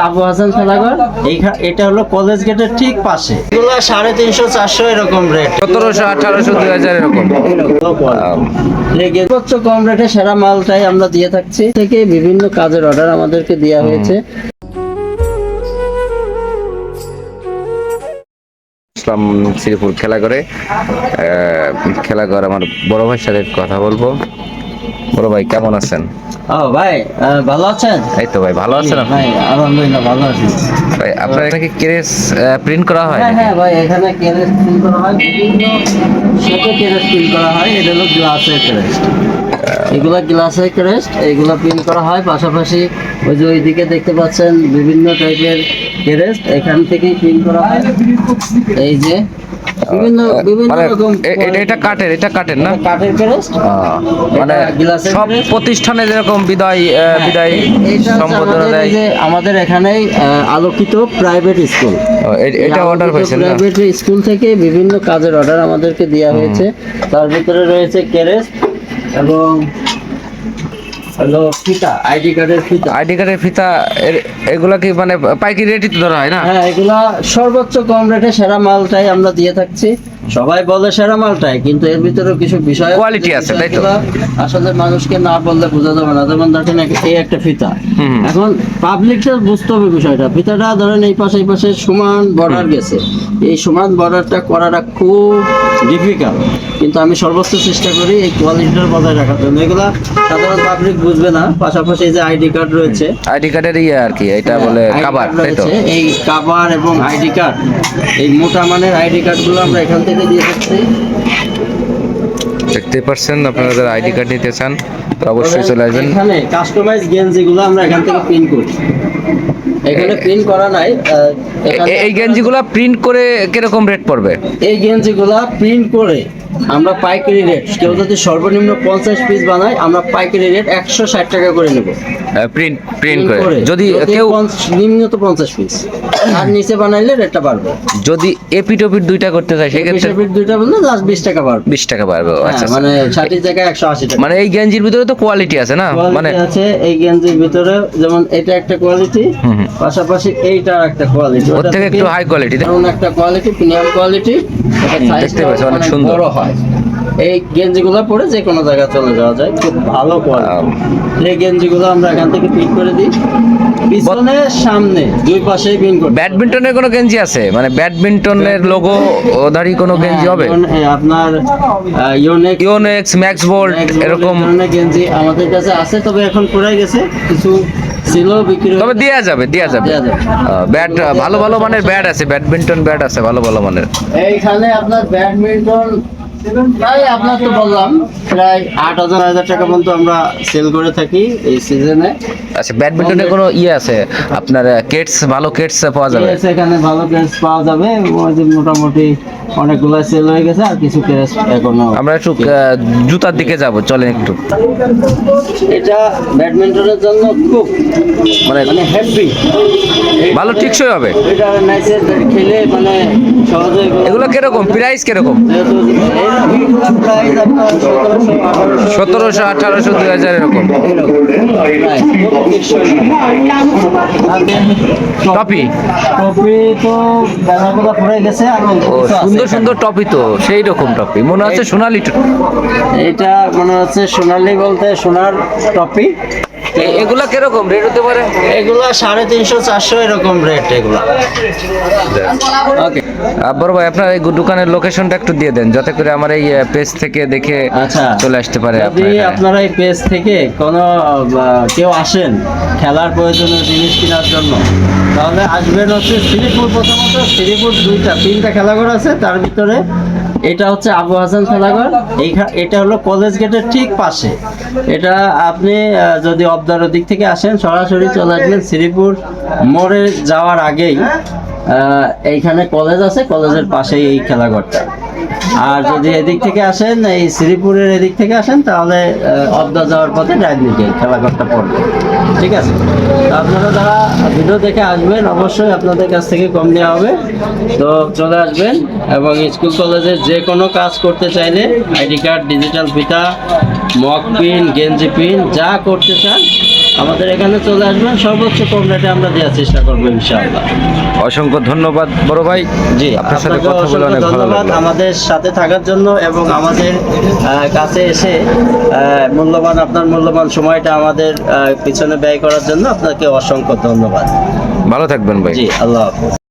আবু হাসান খেলাঘর, এটা হলো কলেজ গেটের ঠিক পাশে। এগুলো 350-400 এরকম রেট, 1700, 1800, 2000 এরকম। সর্বোচ্চ কম রেটে সেরা মালটাই আমরা দিয়ে থাকছি। থেকে বিভিন্ন কাজের অর্ডার আমাদেরকে দেওয়া হয়েছে। ইসলাম শ্রীপুর খেলাঘরে, খেলাঘর আমার বড় ভাইয়ের সাথে কথা বলবো। বড় ভাই কেমন আছেন? ও ভাই, ভালো আছেন? এই তো ভাই, ভালো আছেন আপনি? ভাই আলহামদুলিল্লাহ ভালো আছি। ভাই আপনার এখানে কেরেস প্রিন্ট করা হয়? হ্যাঁ ভাই, এখানে কেরেস প্রিন্ট করা হয়, বিভিন্ন শেপে কেরেস প্রিন্ট করা হয়। এটা হলো গ্লাসের কেরেস, এগুলা গ্লাসের ক্রেস্ট, এগুলা প্রিন্ট করা হয়। পাশাপাশি ওই যে ওইদিকে দেখতে পাচ্ছেন বিভিন্ন টাইপের ক্রেস্ট, এখান থেকেই প্রিন্ট করা হয়। এই যে বিভিন্ন রকম। এটা কাঠের না? কাঠের ক্রেস্ট, মানে সব প্রতিষ্ঠানে যেরকম বিদায় সম্বোধনা দেয়। আমাদের এখানেই আলোকিত প্রাইভেট স্কুল, এটা অর্ডার হয়েছে। প্রাইভেট স্কুল থেকে বিভিন্ন কাজের অর্ডার আমাদেরকে দেওয়া হয়েছে। তার ভিতরে রয়েছে ক্রেস্ট এবং হলো ফিতা, আইডি কার্ডের ফিতা। এগুলা কি মানে পাইকারি রেটে ধরা হয় না? হ্যাঁ, এগুলা সর্বোচ্চ কম রেটে সেরা মালটাই আমরা দিয়ে থাকছি। সবাই বলে সেরা মালটাই, কিন্তু এর ভিতরে কিছু বিষয় কোয়ালিটি আছে, তাই তো? আসলে মানুষকে না বললে বোঝা যাবে না। যেমন দেখেন এই একটা ফিতা, এখন পাবলিকের বুঝতে হবে বিষয়টা। ফিতাটা ধরেন এই পাশে সমান বর্ডার গেছে, এই সমান বর্ডারটা করাটা খুব ডিফিকাল্ট, কিন্তু আমি সর্বোচ্চ চেষ্টা করি এই কোয়ালিটিটা বজায় রাখার জন্য। এগুলা সাধারণ পাবলিক বুঝবে না। পাশাপাশি এই যে আইডি কার্ড রয়েছে, আইডি কার্ডের আর কি এটা বলে কভার, তাই তো? এই কভার এবং আইডি কার্ড, এই মোটা মানের আইডি কার্ডগুলো আমরা এখান থেকে দিয়ে থাকছি। দেখতে পাচ্ছেন, আপনারা যারা আইডি কার্ড নিতে চান তো অবশ্যই চলে আসবেন। এখানে কাস্টমাইজ গেঞ্জিগুলো আমরা এখান থেকে প্রিন্ট করি। এখানে প্রিন্ট করা নাই। এই গেঞ্জিগুলো প্রিন্ট করে কিরকম রেট পড়বে? এই গেঞ্জিগুলো প্রিন্ট করে আমরা পাইকারি রেট, কেউ যদি সর্বনিম্ন 50 পিস বানায়, আমরা পাইকারি রেট 160 টাকা করে নেব। প্রিন্ট করে যদি কেউ নিম্নত 50 পিস আর নিচে বানাইলে রেটটা বাড়বে। যদি এপিট ওপিট দুইটা করতে চায় সেক্ষেত্রে এপিট দুইটা বললে জাস্ট 20 টাকা বাড়বে। 20 টাকা বাড়বে। আচ্ছা, মানে 60 জায়গায় 180 টাকা। মানে এই গেঞ্জির ভিতরে তো কোয়ালিটি আছে না? মানে আছে এই গেঞ্জির ভিতরে, যেমন এটা একটা কোয়ালিটি, পাশাপাশি এইটা একটা কোয়ালিটি, ওর থেকে একটু হাই কোয়ালিটি, এমন একটা কোয়ালিটি, প্রিমিয়াম কোয়ালিটি। দেখতে পাচ্ছেন অনেক সুন্দর বড় হয়। এই গেঞ্জিগুলো পরে যে কোনো জায়গায় চলে যাওয়া যায়, খুব ভালো কোয়ালিটি। এই গেঞ্জিগুলো আমরা এখান থেকে প্রিন্ট করে দিই, পিছনে সামনে দুই পাশেই প্রিন্ট করি। ব্যাডমিন্টনের কোনো গেঞ্জি আছে? মানে ব্যাডমিন্টনের লোগো ওধারি কোনো গেঞ্জি হবে? আপনার ইউনেক্স, ম্যাক্স বোল্ট এরকম গেঞ্জি আমাদের কাছে আছে, তবে এখন পুরাই গেছে, কিছু ছিল বিক্রি, তবে দেয়া যাবে। ব্যাট ভালো মানের ব্যাট আছে, ব্যাডমিন্টন ব্যাট আছে ভালো মানের। এইখানে আপনার ব্যাডমিন্টন প্রায়, আপনার তো বললাম, প্রায় 8,000 টাকা পর্যন্ত আমরা সেল করে থাকি এই সিজনে। আচ্ছা, ব্যাডমিন্টনের কোনো আছে আপনার কেটস, ভালো কেটস পাওয়া যাবে? এখানে ভালো কেটস পাওয়া যাবে, মোটামুটি অনেকগুলো সেল হয়ে গেছে, আর কিছু কেটস এখনো। আমরা একটু জুতার দিকে যাব, চলেন একটু। এটা ব্যাডমিন্টনের জন্য খুব মানে হ্যাপি, ভালো টিকসই হবে। এটা নাইসে খেলে মানে সহজে। এগুলো কিরকম প্রাইস, কিরকম? 1700, 1800, 2000 এরকম। টপি তো ব্যানারগুলো পড়ে গেছে, আর সুন্দর টপি, তো সেই রকম টপি মনে হচ্ছে সোনালি। এটা মনে হচ্ছে সোনালি বলতে সোনার টপি। এগুলা কিরকম রেট হতে পারে? এগুলা 350-400 এরকম রেট এগুলা। ওকে বড় ভাই, আপনার এই দোকানের লোকেশনটা একটু দিয়ে দেন, যাতে করে আমার এই পেজ থেকে দেখে চলে আসতে পারে। যদি আপনারা এই পেজ থেকে কোনো কেউ আসেন খেলার প্রয়োজনীয় জিনিস কেনার জন্য, তাহলে আসবেন হচ্ছে শ্রীপুর। প্রথমত শ্রীপুর 3টা খেলাঘর আছে, তার ভিতরে এটা হচ্ছে আবু হাসান খেলাঘর। এটা হলো কলেজ গেটের ঠিক পাশে। এটা আপনি যদি অবদারের দিক থেকে আসেন, সরাসরি চলে আসবেন শ্রীপুর মোড়ে যাওয়ার আগেই এইখানে কলেজ আছে, কলেজের পাশেই এই খেলাঘরটা। আর যদি এদিক থেকে আসেন, এই শ্রীপুরের এদিক থেকে আসেন, তাহলে অবদা যাওয়ার পথে ডাইন দিকে খেলাঘরটা পড়বে। ঠিক আছে, আপনারা যারা ভিডিও দেখে আসবেন, অবশ্যই আপনাদের কাছ থেকে কম দেওয়া হবে। তো চলে আসবেন, এবং স্কুল কলেজে যে কোনো কাজ করতে চাইলে আইডি কার্ড, ডিজিটাল ফিতা, মক পিন, গেঞ্জি পিন, যা করতে চান আমাদের এখানে চলে আসবেন, সর্বোচ্চ কম রেটে আমরা দেওয়ার চেষ্টা করবো ইনশাআল্লাহ। অসংখ্য ধন্যবাদ বড় ভাই। জি, আপনার সাথে আপনাকে কথা বলে অসংখ্য অনেক ভালো ধন্যবাদ লাগলো। আমাদের সাথে থাকার জন্য এবং আমাদের কাছে এসে আপনার মূল্যবান সময়টা আমাদের পিছনে ব্যয় করার জন্য আপনাকে অসংখ্য ধন্যবাদ। ভালো থাকবেন ভাই। জি, আল্লাহ হাফেজ।